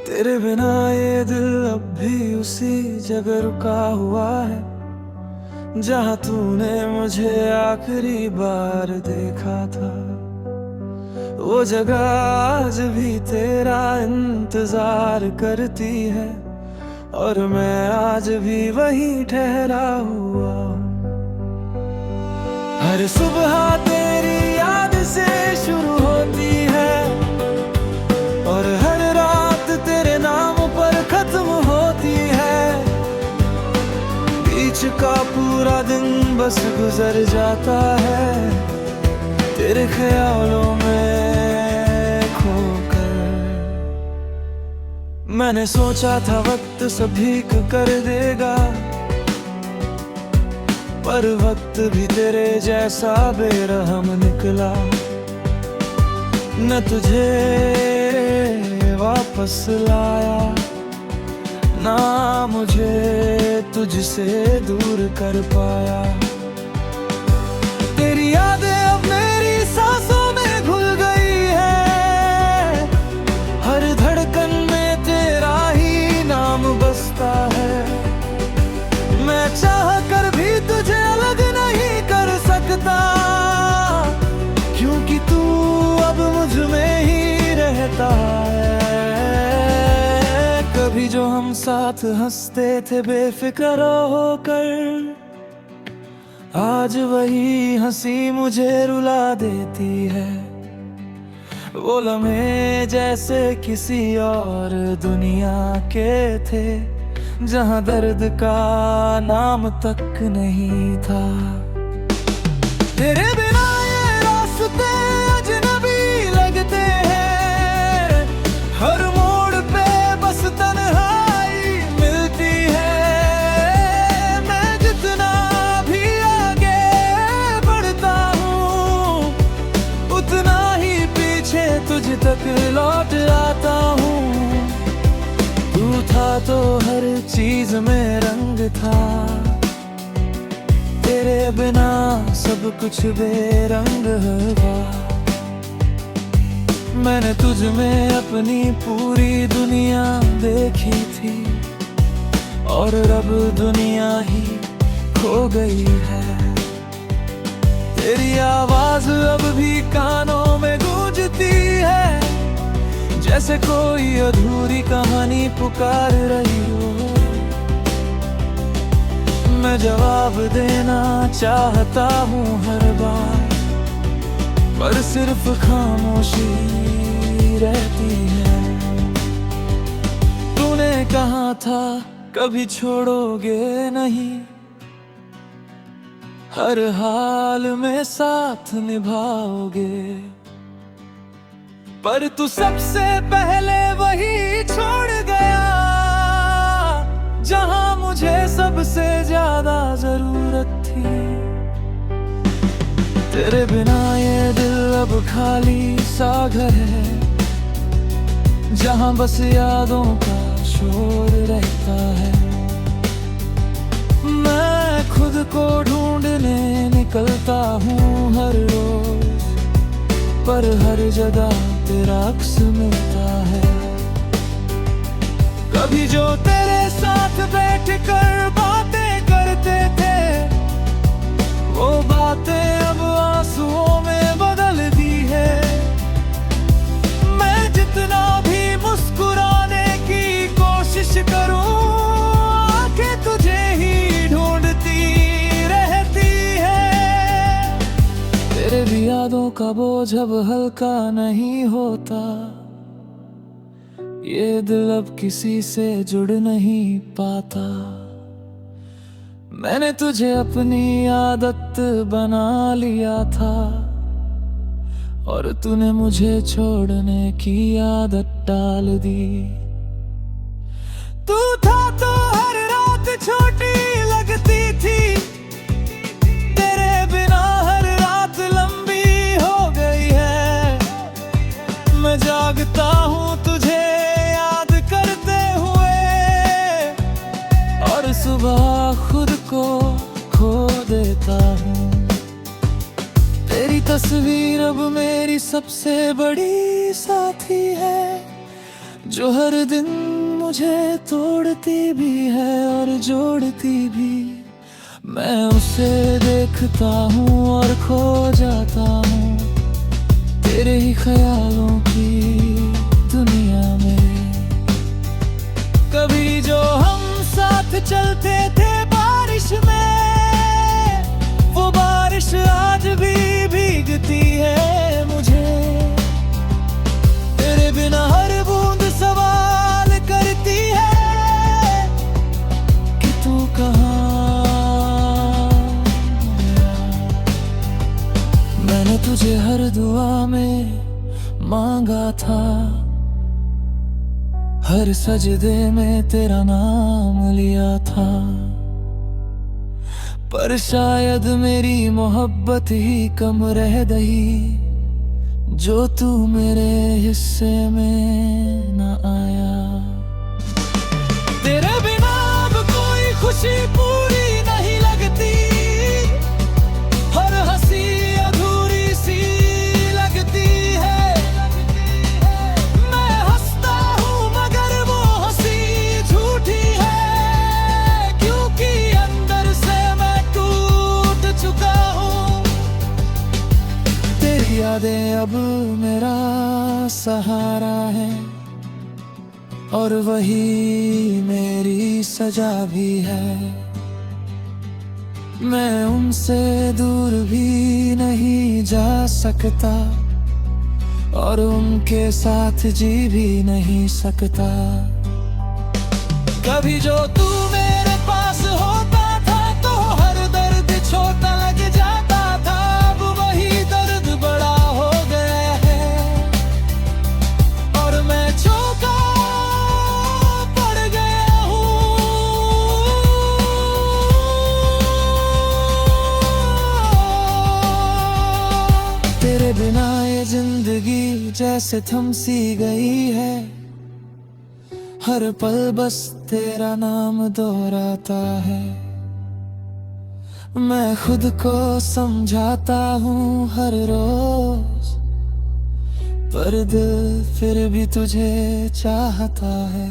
तेरे बिना ये दिल अब भी उसी जगह रुका हुआ है जहाँ तूने मुझे आखिरी बार देखा था। वो जगह आज भी तेरा इंतजार करती है और मैं आज भी वहीं ठहरा हुआ हूँ। हर सुबह तेरी याद से शुरू होती है और हर रात तेरे नाम पर खत्म होती है। बीच का पूरा दिन बस गुजर जाता है तेरे ख्यालों में खोकर। मैंने सोचा था वक्त सभी को कर देगा, पर वक्त भी तेरे जैसा बेरहम निकला। न तुझे वापस लाया, ना मुझे तुझसे दूर कर पाया। तेरी यादें अब मेरी सांसों में घुल गई है, हर धड़कन में तेरा ही नाम बसता है। मैं चाह कर भी तुझे अलग नहीं कर सकता, क्योंकि तू अब मुझ में ही रहता है। कभी जो हम साथ हंसते थे बेफिक्र होकर, आज वही हंसी मुझे रुला देती है। वो लम्हे जैसे किसी और दुनिया के थे, जहाँ दर्द का नाम तक नहीं था। तेरे बिना ये रास्ते अजनबी लगते हैं, हर मोड़ पे बस तन्हाई मिलती है। मैं जितना भी आगे बढ़ता हूँ, उतना ही पीछे तुझ तक लौट आता हूँ। तू था तो हर चीज में रंग था, तेरे बिना सब कुछ बेरंग हुआ। मैंने तुझ में अपनी पूरी दुनिया देखी थी, और अब दुनिया ही खो गई है। तेरी आवाज अब भी कानों में गूंजती है, जैसे कोई अधूरी कहानी पुकार रही हो। मैं जवाब देना चाहता हूँ हर बार, पर सिर्फ खामोशी रहती है। तूने कहा था कभी छोड़ोगे नहीं, हर हाल में साथ निभाओगे, पर तू सबसे पहले वही छोड़ गया जहां मुझे सबसे ज्यादा जरूरत थी। तेरे बिना ये दिल अब खाली सा घर है, जहां बस यादों का शोर रहता है। मैं खुद को ढूंढने निकलता हूँ हर रोज, पर हर जगह तेरा अक्स मिलता है। कभी जो तेरे साथ बैठ कर बातें करते थे, वो बातें अब आंसुओं में बदल दी है। मैं जितना भी मुस्कुराने की कोशिश करूं, आंखें तुझे ही ढूंढती रहती है। तेरे भी यादों का बोझ अब हल्का नहीं होता, ये दिल अब किसी से जुड़ नहीं पाता। मैंने तुझे अपनी आदत बना लिया था, और तूने मुझे छोड़ने की आदत डाल दी। तू था तो हर रात छोटी लगती थी, तेरे बिना हर रात लंबी हो गई है। मैं जागता हूँ तुझे याद करते हुए, और सुबह खुद को खो देता हूँ। तेरी तस्वीर अब मेरी सबसे बड़ी साथी है, जो हर दिन मुझे तोड़ती भी है और जोड़ती भी। मैं उसे देखता हूँ और खो जाता हूँ तेरे ही ख्यालों की दुनिया में। कभी जो हम साथ चलते थे बारिश में, वो बारिश आज भी भीगती है मुझे। तेरे बिना हर बूंद सवाल करती है कि तू कहाँ गया। मैंने तुझे हर दुआ में मांगा था, हर सजदे में तेरा नाम लिया था। पर शायद मेरी मोहब्बत ही कम रह गई, जो तू मेरे हिस्से में न आया। तेरे बिना अब कोई खुशी पूरी नहीं लगती, हर हंसी अधूरी सी लगती है। मैं हंसता हूँ मगर वो हंसी झूठी है, क्योंकि अंदर से मैं टूट चुका हूँ। तेरी यादें अब मेरा सहारा है, और वही मेरी सजा भी है। मैं उनसे दूर भी नहीं जा सकता, और उनके साथ जी भी नहीं सकता। कभी जो तू मेरे पास होता था तो हर दर्द छोटा लग जाता था, अब वही दर्द बड़ा हो गया है और मैं चौंका पड़ गया हूँ। तेरे बिना ये जिंदगी जैसे थम सी गई है, हर पल बस तेरा नाम दोहराता है। मैं खुद को समझाता हूँ हर रोज, पर दिल फिर भी तुझे चाहता है।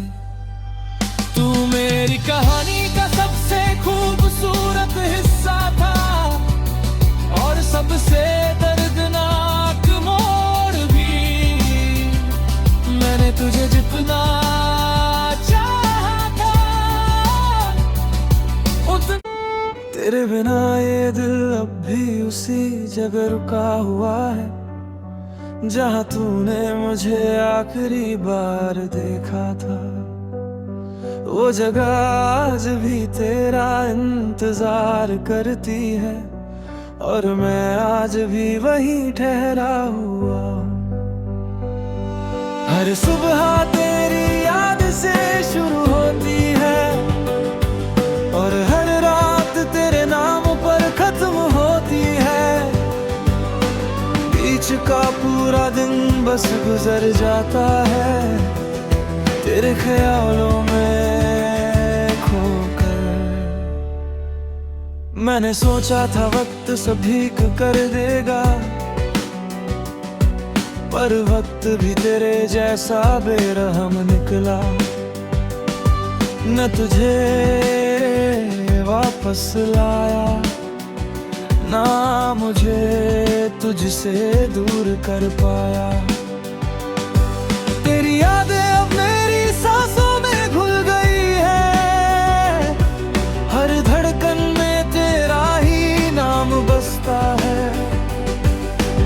तू मेरी कहानी का सबसे खूबसूरत हिस्सा था, और सबसे दर्दनाक मोड़ भी। मैंने तुझे जितना चाहा था उतना। तेरे बिना ये दिल अब भी उसी जगह रुका हुआ है, जहाँ तूने मुझे आखिरी बार देखा था। वो जगह आज भी तेरा इंतजार करती है, और मैं आज भी वहीं ठहरा हुआ हूँ। हर सुबह तेरी याद से शुरू होती है, और हर रात तेरे नाम पर खत्म होती है। बीच का पूरा दिन बस गुजर जाता है तेरे ख्यालों में खोकर। मैंने सोचा था वक्त सभी को कर देगा, पर वक्त भी तेरे जैसा बेरहम निकला। न तुझे वापस लाया, ना मुझे तुझसे दूर कर पाया। तेरी यादें अब मेरी सांसों में घुल गई है, हर धड़कन में तेरा ही नाम बसता है।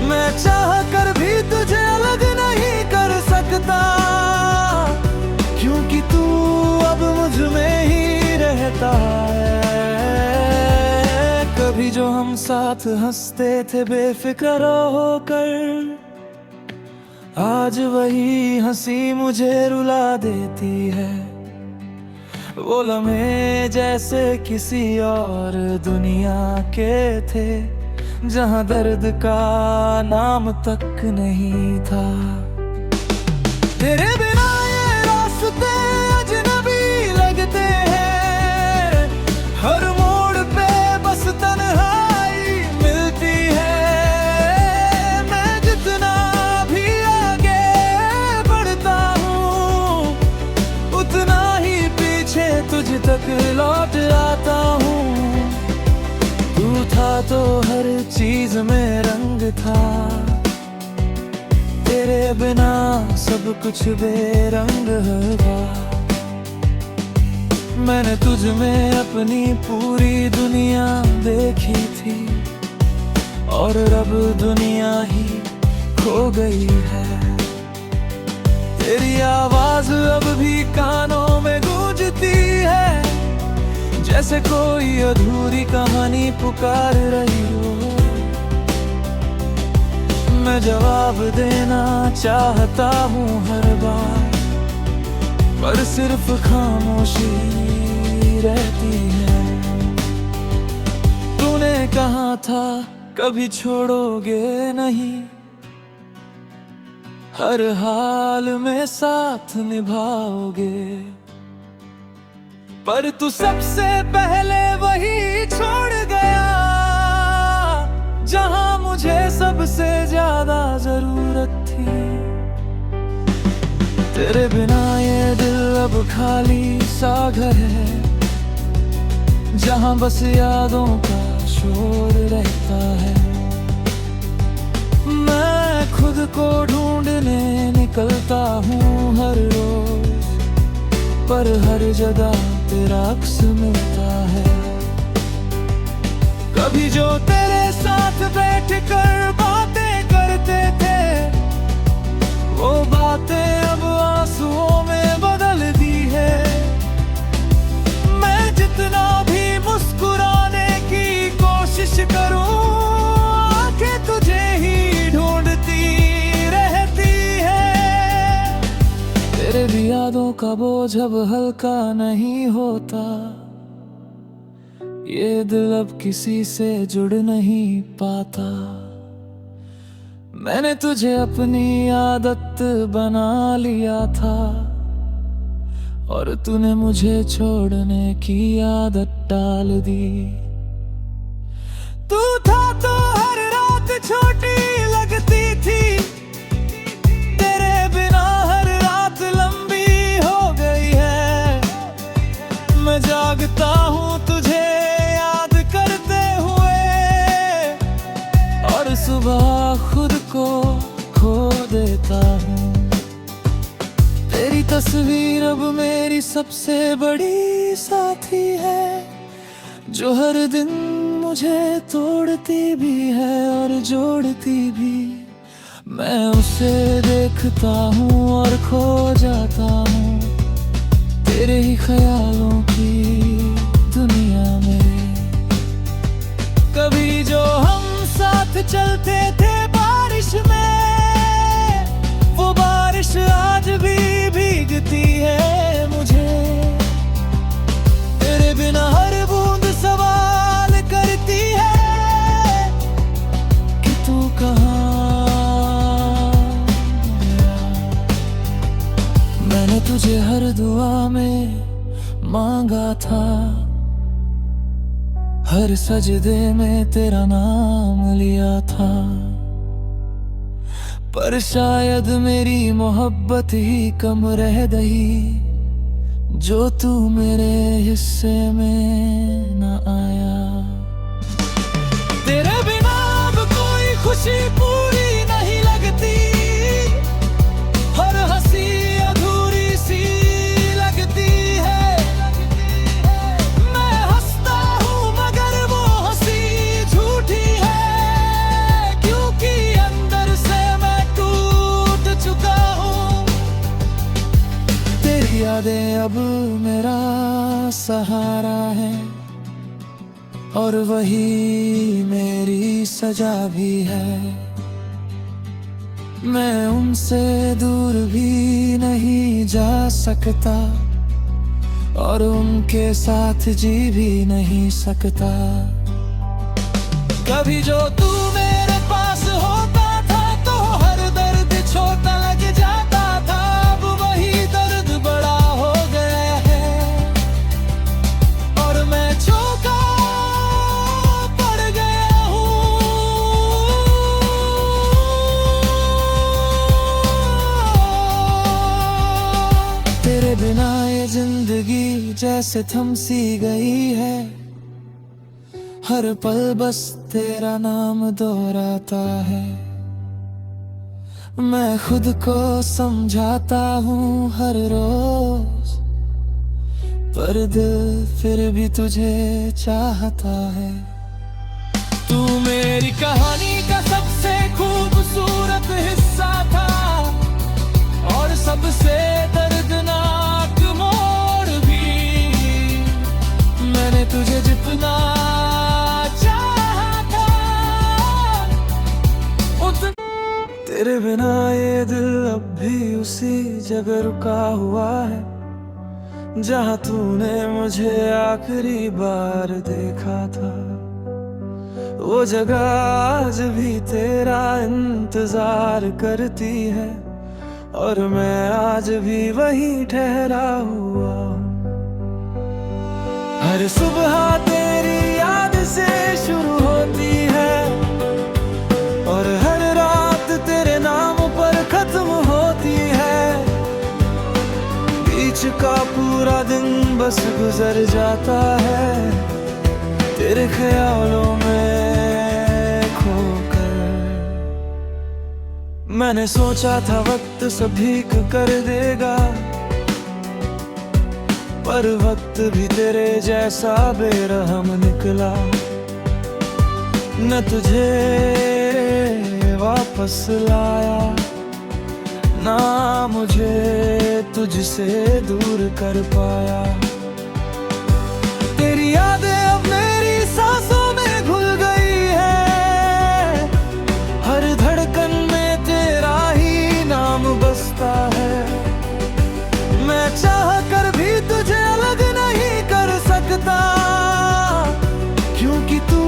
मैं चाह कर भी तुझे अलग नहीं कर सकता, क्योंकि तू अब मुझ में ही रहता है। कभी जो हम साथ हंसते थे बेफिक्र होकर, आज वही हंसी मुझे रुला देती है। वो लम्हे जैसे किसी और दुनिया के थे, जहाँ दर्द का नाम तक नहीं था। तेरे बिना ये रास्ते अजनबी लगते हैं, हर मोड़ पे बस तन्हाई मिलती है। मैं जितना भी आगे बढ़ता हूँ, तक लौट आता हूँ। तू था तो हर चीज में रंग था, तेरे बिना सब कुछ बेरंग हुआ। मैंने तुझ में अपनी पूरी दुनिया देखी थी, और अब दुनिया ही खो गई है। तेरी आवाज अब भी कानों में गूंजती है, जैसे कोई अधूरी कहानी पुकार रही हो। मैं जवाब देना चाहता हूँ हर बार, पर सिर्फ खामोशी रहती है। तूने कहा था कभी छोड़ोगे नहीं, हर हाल में साथ निभाओगे, पर तू सबसे पहले वही छोड़ गया, जहां मुझे सबसे ज्यादा जरूरत थी। तेरे बिना ये दिल अब खाली सा घर है, जहां बस यादों का शोर रहता है। मैं खुद को ढूंढने निकलता हूँ हर रोज, पर हर जगह तेरा अक्स मिलता है। कभी जो तेरे साथ बैठ कर बातें करते थे, वो बातें अब आंसुओं में बदल दी है। मैं जितना भी मुस्कुराने की कोशिश करूं, आंखें तुझे ही ढूंढती रहती है। तेरे भी यादों का बोझ अब हल्का नहीं होता, ये दिल अब किसी से जुड़ नहीं पाता। मैंने तुझे अपनी आदत बना लिया था, और तूने मुझे छोड़ने की आदत डाल दी। तू था तो हर रात छोटी लगती थी, तेरे बिना हर रात लंबी हो गई है। मैं जागता हूँ तुझे याद करते हुए, और सुबह खुद को खो देता हूँ। तेरी तस्वीर अब मेरी सबसे बड़ी साथी है, जो हर दिन मुझे तोड़ती भी है और जोड़ती भी। मैं उसे देखता हूँ और खो जाता हूँ, तेरे ही ख्यालों की दुनिया में। कभी जो हम साथ चलते थे बारिश में, वो बारिश आज भी भीगती है मुझे। तेरे बिना हर बूंद सवाल करती है कि तू कहाँ गया। मैंने तुझे हर दुआ में मांगा था, हर सजदे में तेरा नाम लिया था, पर शायद मेरी मोहब्बत ही कम रह गई, जो तू मेरे हिस्से में न आया। तेरे बिना अब कोई खुशी पूरी नहीं लगती, हर हंसी अधूरी सी लगती है। मैं हंसता हूँ मगर वो हंसी झूठी है, क्योंकि अंदर से मैं टूट चुका हूँ। तेरी यादें अब मेरा सहारा है, और वही मेरी सजा भी है। मैं उनसे दूर भी नहीं जा सकता, और उनके साथ जी भी नहीं सकता। कभी जो तू मेरे पास होता था, तो हर दर्द छोटा लग जाता था। अब वही दर्द बड़ा हो गया है, और मैं चौंका पड़ गया हूँ। तेरे बिना ये जिंदगी जैसे थम सी गई है, हर पल बस तेरा नाम दोहराता है। मैं खुद को समझाता हूँ हर रोज, पर दिल फिर भी तुझे चाहता है। तू मेरी कहानी का सबसे खूबसूरत हिस्सा था, और सबसे दर्दनाक मोड़ भी। मैंने तुझे जितना चाहा था उतना। तेरे बिना ये दिल अब भी उसी जगह रुका हुआ है, जहाँ तूने मुझे आखिरी बार देखा था। वो जगह आज भी तेरा इंतजार करती है, और मैं आज भी वहीं ठहरा हुआ हूँ। हर सुबह तेरी याद से शुरू होती है, और हर रात तेरे नाम पर खत्म होती है। बीच का पूरा दिन बस गुजर जाता है तेरे ख्यालों में खोकर। मैंने सोचा था वक्त सभी को कर देगा, पर वक्त भी तेरे जैसा बेरहम निकला। न तुझे वापस लाया, ना मुझे तुझसे दूर कर पाया। तेरी यादें अब मेरी सांसों में घुल गई है, हर धड़कन में तेरा ही नाम बसता है। मैं चाह कर भी तुझे अलग नहीं कर सकता, क्योंकि तू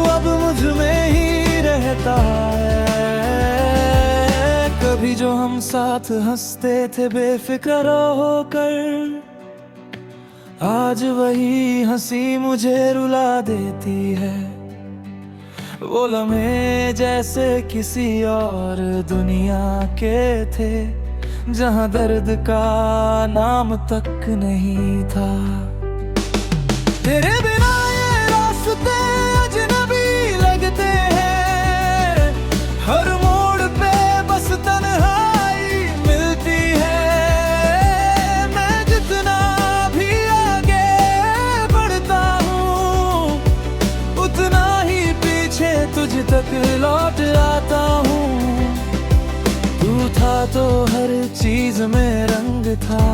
अब मुझ में ही रहता है। कभी जो हम साथ हंसते थे बेफिक्र होकर, आज वही हंसी मुझे रुला देती है। वो लम्हे जैसे किसी और दुनिया के थे, जहां दर्द का नाम तक नहीं था। तेरे बिना ये रास्ते अजनबी लगते हैं, हर मोड़ पे बस तन्हाई मिलती है। मैं जितना भी आगे बढ़ता हूँ, उतना ही पीछे तुझ तक लौट आता हूँ। तू था तो हर चीज में रंग था,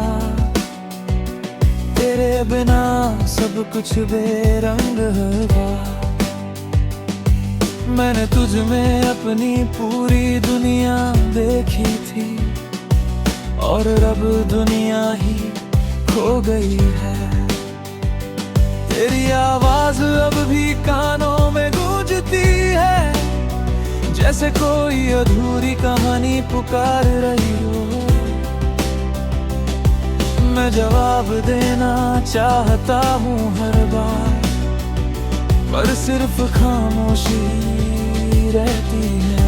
तेरे बिना सब कुछ बेरंग हुआ। मैंने तुझ में अपनी पूरी दुनिया देखी थी, और अब दुनिया ही खो गई है। तेरी आवाज अब भी कानों में गूंजती है, जैसे कोई अधूरी कहानी पुकार रही हो। मैं जवाब देना चाहता हूँ हर बार, पर सिर्फ खामोशी रहती है।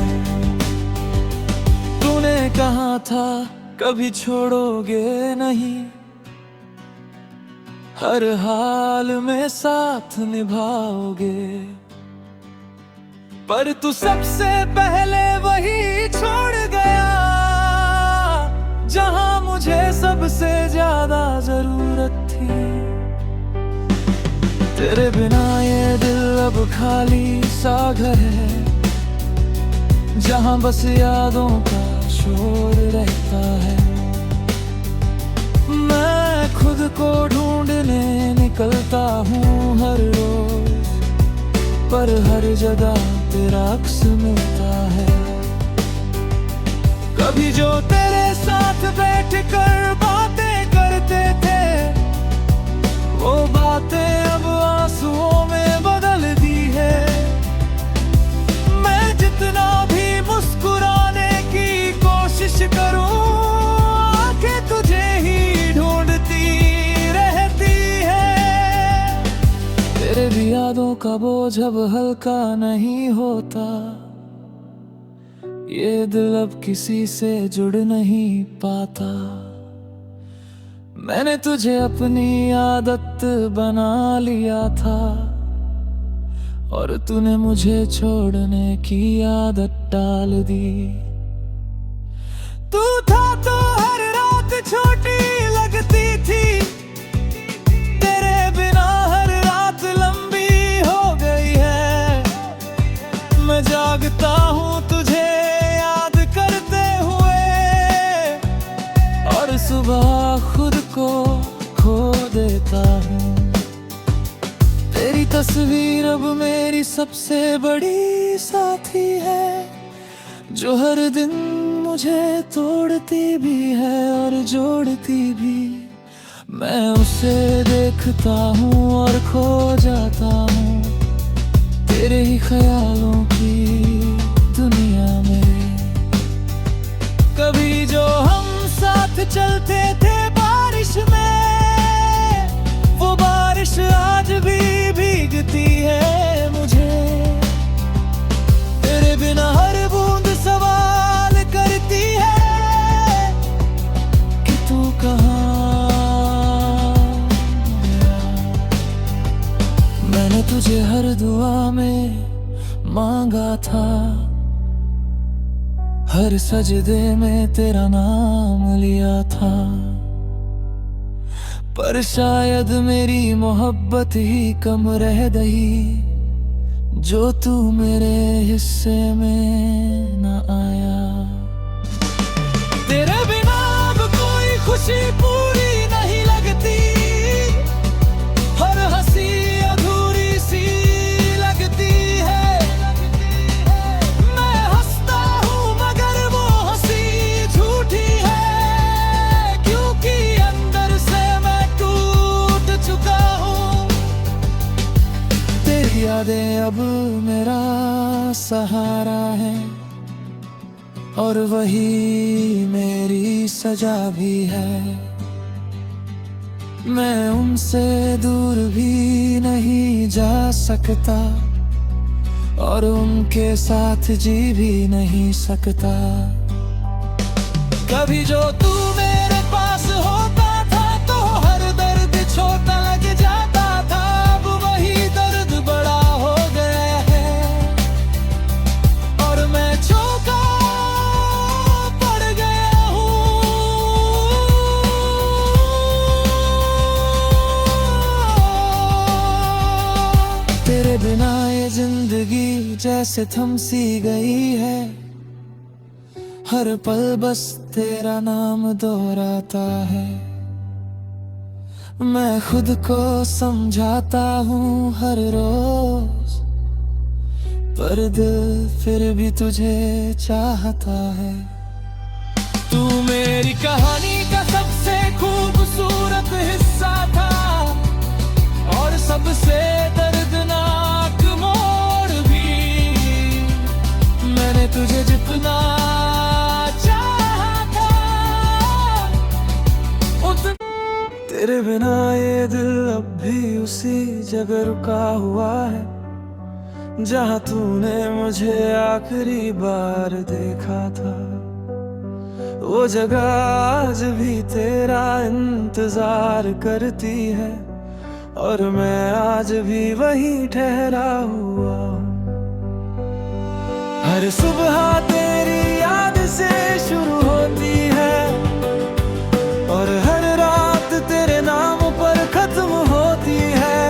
तूने कहा था कभी छोड़ोगे नहीं, हर हाल में साथ निभाओगे, पर तू सबसे पहले वही छोड़ गया, जहां मुझे सबसे ज्यादा जरूरत थी। तेरे बिना ये दिल अब खाली सा घर है, जहां बस यादों का शोर रहता है। मैं खुद को ढूंढने निकलता हूँ हर रोज, पर हर जगह तेरा अक्स मिलता है। कभी जो तेरे साथ बैठ कर बातें करते थे, वो बातें अब आंसुओं में बदल दी है। मैं जितना भी मुस्कुराने की कोशिश करूं, आंखें तुझे ही ढूंढती रहती है। तेरे भी यादों का बोझ अब हल्का नहीं होता, ये दिल अब किसी से जुड़ नहीं पाता। मैंने तुझे अपनी आदत बना लिया था और तूने मुझे छोड़ने की आदत डाल दी। तू था तो हर रात छोटी लगती थी, तेरे बिना हर रात लंबी हो गई है। मैं जागता हूँ तुझे याद करते हुए और सुबह खुद को खो देता हूँ। तेरी तस्वीर अब मेरी सबसे बड़ी साथी है, जो हर दिन मुझे तोड़ती भी है और जोड़ती भी। मैं उसे देखता हूँ और खो जाता हूँ तेरे ही ख्यालों की दुनिया में। कभी जो हम साथ चलते थे बारिश में, वो बारिश आज भी भीगती है मुझे। तेरे बिना हर बूंद सवाल करती है कि तू कहाँ गया। मैंने तुझे हर दुआ में मांगा था, हर सजदे में तेरा नाम लिया था। पर शायद मेरी मोहब्बत ही कम रह गई, जो तू मेरे हिस्से में न आया। तेरे बिना अब कोई खुशी पूरी नहीं लगती, हर हंसी अधूरी सी लगती है। मैं हंसता हूँ मगर वो हंसी झूठी है, क्योंकि अंदर से मैं टूट चुका हूँ। तेरी यादें अब मेरा सहारा है और वही मेरी सजा भी है। मैं उनसे दूर भी नहीं जा सकता और उनके साथ जी भी नहीं सकता। कभी जो तू मेरे पास होता था तो हर दर्द छोटा लग जाता था, अब वही दर्द बड़ा हो गया है और मैं चौंका पड़ गया हूँ। तेरे बिना ये जिंदगी जैसे थम सी गई है, हर पल बस तेरा नाम दोहराता है। मैं खुद को समझाता हूँ हर रोज, पर दिल फिर भी तुझे चाहता है। तू मेरी कहानी का सबसे खूबसूरत हिस्सा था और सबसे दर्दनाक मोड़ भी। मैंने तुझे जितना चाहा था उतना। तेरे बिना ये दिल अब भी उसी जगह रुका हुआ है, जहाँ तूने मुझे आखिरी बार देखा था। वो जगह आज भी तेरा इंतजार करती है और मैं आज भी वहीं ठहरा हुआ हूँ। हर सुबह तेरी याद से शुरू होती है और हर रात तेरे नाम पर खत्म होती है।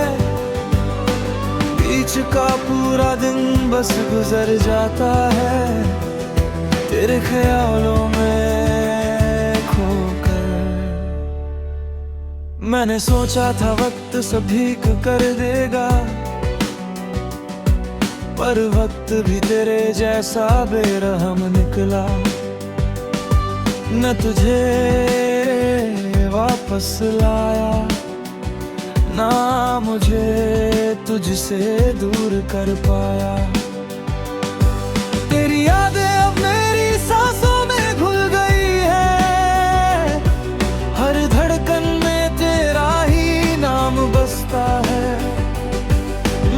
बीच का पूरा दिन बस गुजर जाता है तेरे ख्यालों में खोकर। मैंने सोचा था वक्त सब ठीक कर देगा, पर वक्त भी तेरे जैसा बेरहम निकला। न तुझे वापस लाया, ना मुझे तुझसे दूर कर पाया। तेरी यादें अब मेरी सांसों में घुल गई है, हर धड़कन में तेरा ही नाम बसता है।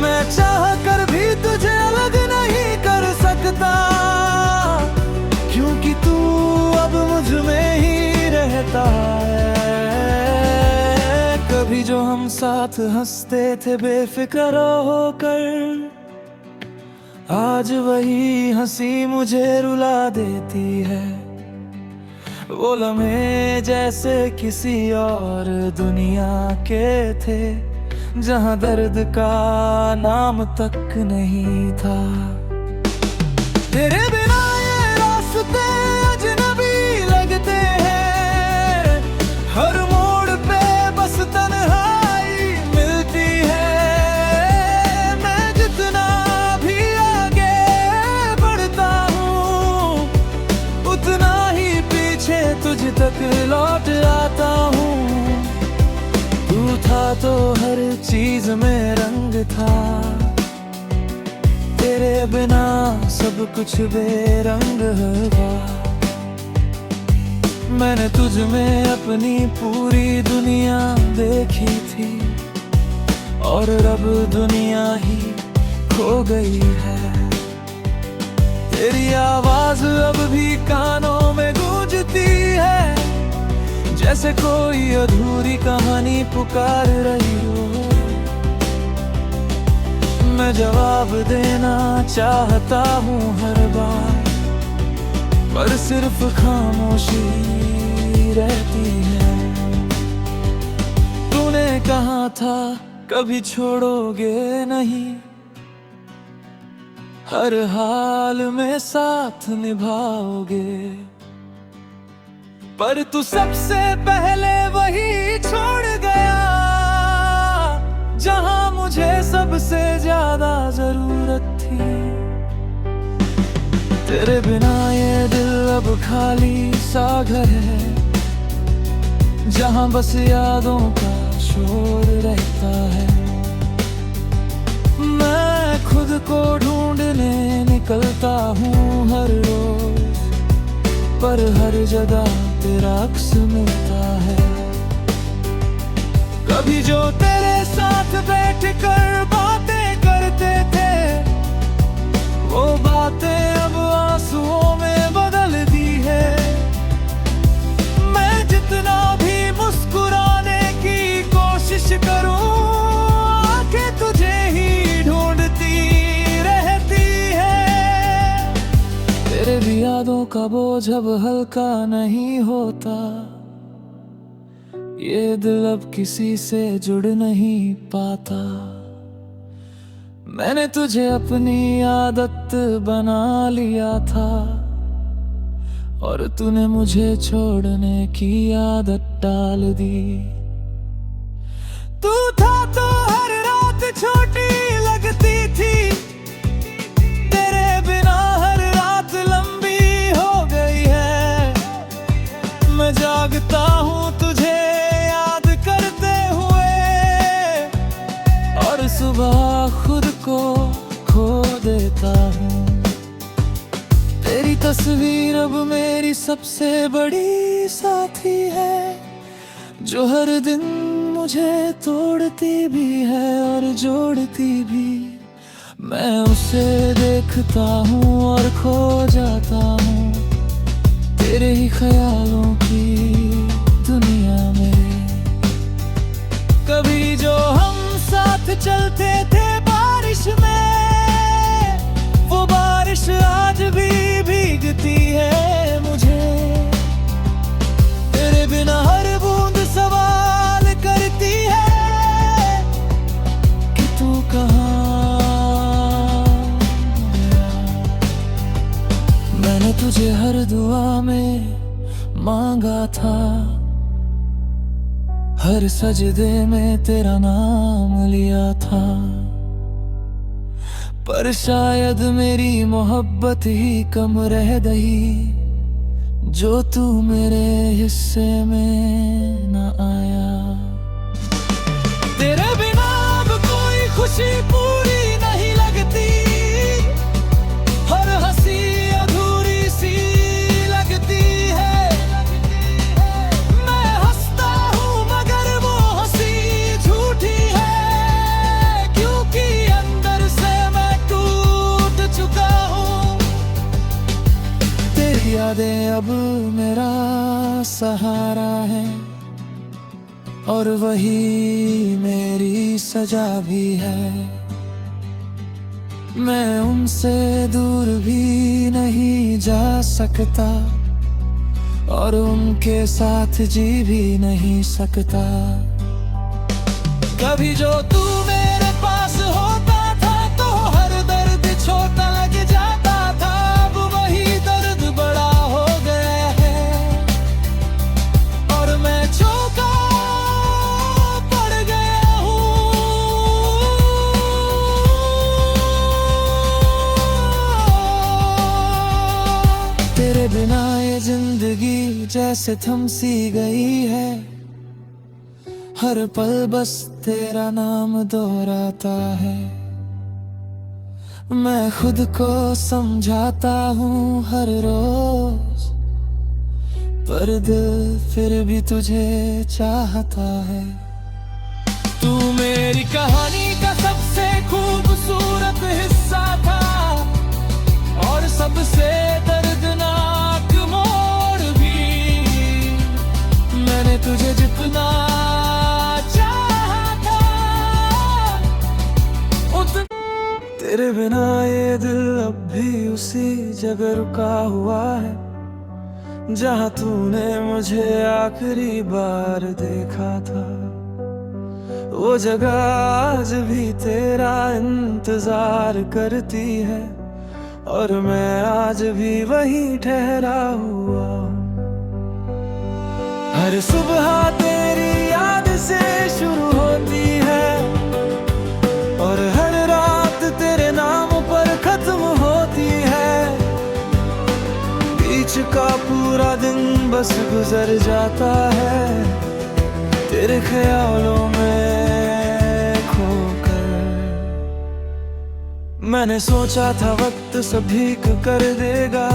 मैं चाह कर भी तुझे अलग नहीं कर सकता, क्योंकि तू अब मुझ में ही रहता है। कभी जो हम साथ हंसते थे बेफिक्र होकर, आज वही हंसी मुझे रुला देती है। वो लम्हे जैसे किसी और दुनिया के थे, जहां दर्द का नाम तक नहीं था। तेरे बिना ये रास्ते अजनबी लगते हैं, हर मोड़ पे बस तन्हाई मिलती है। मैं जितना भी आगे बढ़ता हूँ, उतना ही पीछे तुझ तक लौट आता हूँ। तू था तो हर चीज में रंग था, तेरे बिना सब कुछ बेरंग हुआ। मैंने तुझ में अपनी पूरी दुनिया देखी थी, और अब दुनिया ही खो गई है। तेरी आवाज अब भी कानों में गूंजती है, जैसे कोई अधूरी कहानी पुकार रही हो। मैं जवाब देना चाहता हूँ हर बार, पर सिर्फ खामोशी रहती है। तूने कहा था कभी छोड़ोगे नहीं, हर हाल में साथ निभाओगे, पर तू सबसे पहले वही छोड़ गया, जहां मुझे सबसे ज्यादा जरूरत थी। तेरे बिना ये दिल अब खाली सा घर है, जहां बस यादों का शोर रहता है। मैं खुद को ढूंढने निकलता हूँ हर रोज, पर हर जगह तेरा अक्स मिलता है। कभी जो तेरे साथ बैठकर बातें करते थे, वो बातें अब आंसुओं में बदल दी है। मैं जितना भी मुस्कुराने की कोशिश करूं, आंखें तुझे ही ढूंढती रहती है। तेरे भी यादों का बोझ अब हल्का नहीं होता, ये दिल अब किसी से जुड़ नहीं पाता। मैंने तुझे अपनी आदत बना लिया था, और तूने मुझे छोड़ने की आदत डाल दी। तू था तो हर रात छोटी लगती थी, तेरे बिना हर रात लंबी हो गई है। मैं जागता हूँ तुझे सुबह खुद को खो देता हूँ। तेरी तस्वीर अब मेरी सबसे बड़ी साथी है, जो हर दिन मुझे तोड़ती भी है और जोड़ती भी। मैं उसे देखता हूँ और खो जाता हूँ, तेरे ही ख्यालों की दुनिया में। कभी जो हम साथ चलते थे बारिश में, वो बारिश आज भी भीगती है मुझे। तेरे बिना हर बूंद सवाल करती है कि तू कहाँ गया। मैंने तुझे हर दुआ में मांगा था, हर सजदे में तेरा नाम लिया था, पर शायद मेरी मोहब्बत ही कम रह गई, जो तू मेरे हिस्से में न आया। तेरे बिना अब कोई खुशी पूरी नहीं लगती, हर हंसी अधूरी सी लगती है। मैं हंसता हूँ मगर वो हंसी झूठी है, क्योंकि अंदर से मैं टूट चुका हूँ। तेरी यादें अब मेरा सहारा है, और वही मेरी सजा भी है। मैं उनसे दूर भी नहीं जा सकता और उनके साथ जी भी नहीं सकता। कभी जो तू मेरे पास होता था तो हर दर्द छोटा लग जाता था। अब वही दर्द बड़ा हो गया है और मैं चौंका पड़ गया हूँ। तेरे बिना ये जिंदगी जैसे थम सी गई है। हर पल बस तेरा नाम दोहराता है। मैं खुद को समझाता हूँ हर रोज, पर दिल फिर भी तुझे चाहता है। तू मेरी कहानी का सबसे खूबसूरत हिस्सा था और सबसे दर्दनाक मोड़ भी। मैंने तुझे जितना तेरे बिना ये दिल अब भी उसी जगह रुका हुआ है जहाँ तूने मुझे आखिरी बार देखा था। वो जगह आज भी तेरा इंतजार करती है और मैं आज भी वहीं ठहरा हुआ हूँ। हर सुबह तेरी याद से शुरू होती है और हर रात तेरे नाम पर खत्म होती है। बीच का पूरा दिन बस गुजर जाता है तेरे ख्यालों में खोकर। मैंने सोचा था वक्त सभी को कर देगा,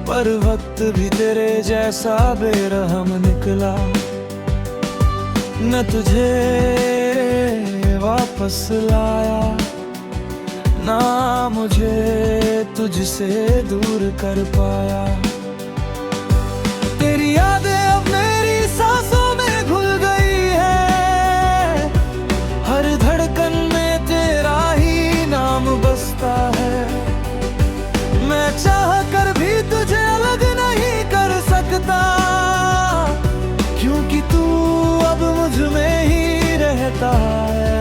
पर वक्त भी तेरे जैसा बेरहम निकला। न तुझे वापस लाया, ना मुझे तुझसे दूर कर पाया। तेरी यादें अब मेरी सांसों में घुल गई है। हर धड़कन में तेरा ही नाम बसता है। मैं चाह कर भी तुझे अलग नहीं कर सकता, क्योंकि तू अब मुझ में ही रहता है।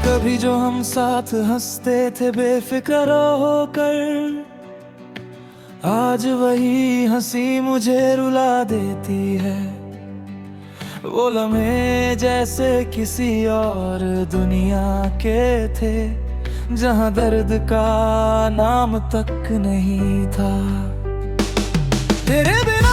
कभी जो हम साथ हंसते थे बेफिक्र होकर, आज वही हंसी मुझे रुला देती है। वो लम्हे जैसे किसी और दुनिया के थे, जहाँ दर्द का नाम तक नहीं था। तेरे बिना